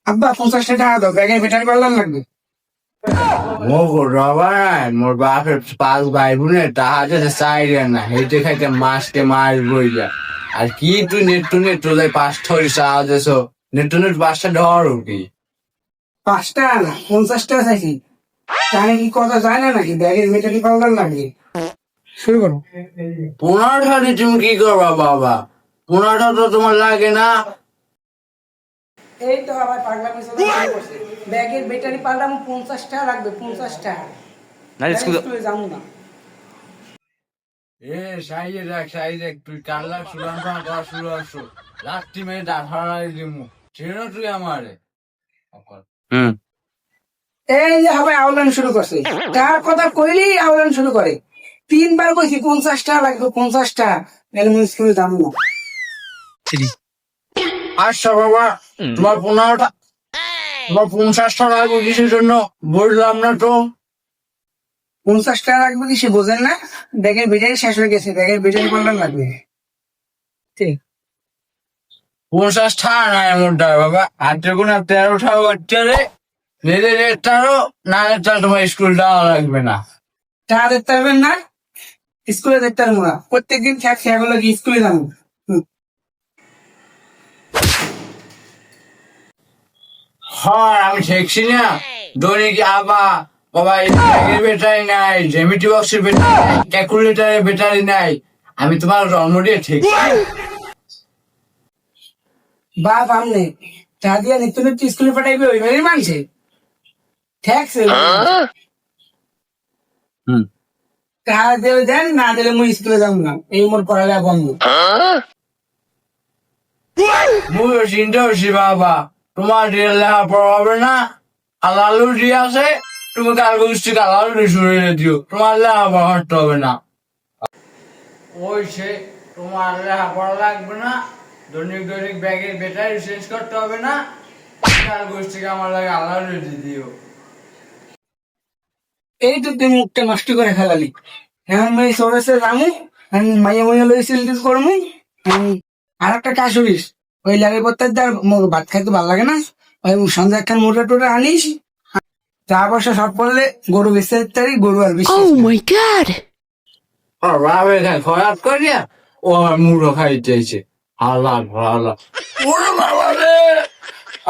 আব্বা 50 টাকা দাও, ব্যাগের ব্যাটারি পাল্টান লাগবে। মোর রবা নাই, মোর বাপের 5 ভাই বোনে তাহাতে চাইলে না হেঁটে খাইতে মাছকে মাছ বইলা। আর কি তুই নেট তোদের 5 ঠরি চাওয়া দেছ, নেট 5টা ডর কি 5 টাকা না, 50 টাকা চাইছি। জানি কি কথা যায় না নাকি, ব্যাগের ব্যাটারি পাল্টান লাগবে। শুরু করো। 15টা তুমি কি করবা বাবা? 15টা তো তোমার লাগে না। এই তো আবার পাগলামি শুরু করছে। ব্যাগের ব্যাটারি পাল্টাম 50 টাকা লাগবে, 50 টাকা। না স্কুলে যাবো না। এ সাইজে তুই কাল্লা সুরান করা শুরু আসছো, লাস্টি মেয়ে ডাঠাড়াই দিমু, চেনো তুই আমারে। হুম। এই যে হবে আওলান শুরু করছে, কার কথা কইলেই আওলান শুরু করে। 3 বার কইছি 50 টাকা লাগবে, 50 টাকা। এর স্কুলে যাবো না। আচ্ছা বাবা, তোমার 15টা, তোমার 50টা লাগবে কিসের জন্য বুঝলাম না তো। 50 টাকা লাগবে কি সে বোঝেন না? ব্যাগের ব্যাটারি শেষ হয়ে গেছে, ব্যাগের ব্যাটারি পাল্টান লাগবে। ঠিক। 50টা না এমনটা বাবা, হাতে কোনো 13টা বাচ্চা রে, নেড়ে রেটারও না রেটার তোমার স্কুল যাওয়া লাগবে না। টাকা দেখতে পারবেন না, স্কুলে দেখতে পারবো না। প্রত্যেকদিন ঠ্যাক সেগুলো কি স্কুলে যাবো। হয় আমি ঠেকছি না, দৈনিক আবা বাবা এই ব্যাগের ব্যাটারি নাই, জ্যামিতি বক্সের ব্যাটারি নাই, ক্যালকুলেটারের ব্যাটারি নাই, আমি তোমার জন্ম দিয়ে ঠেকছি। বাপ আমনে টাকা দিয়ে নিত্য নিত্য স্কুলে পাঠাইবে, ওই বাড়ির মানুষে ঠ্যাকছে। হুম। টাকা দিলে দেন, না দিলে মুই স্কুলে যাবো না। এই মোর পড়ালেখা বন্ধ। মুই চিন্তা করছি বাবা, তোমার দিয়ে লেখাপড়া হবে না, আলালু দিয়ে আছে, তুমি কাল গোষ্ঠী আলালু দিয়ে সরিয়ে দিও, তোমার লেখাপড়া করতে হবে না। ওই সে তোমার লেখাপড়া লাগবে না, দৈনিক ব্যাগের ব্যাটারি চেঞ্জ করতে হবে না, কাল গোষ্ঠী আমার লাগে আলালু দিয়ে দিও। এই তো তুই মুখটা নষ্ট করে ফেলালি। এখন মই সরেছে যামু, মাইয়া মাইয়া লই সিলটিস করমু। আর একটা কাজ করিস, ওই লাগে প্রত্যেক মোর ভাত খাইতে ভালো লাগে না, ওই সন্ধ্যা একখান মোটা টোটা আনিস। যা পয়সা সব করলে গরু বেচতে তারি, গরু আর বেশি। Oh my god! আর রাবে খাই খরাত করিয়া ও আমার মুড়ো খাইতেছে। আল্লাহ আল্লাহ, ওরে বাবা রে,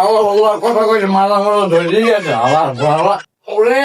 আল্লাহ আল্লাহ কথা কইছে, মাথা মতো ধরে গেছে। আল্লাহ আল্লাহ, ওরে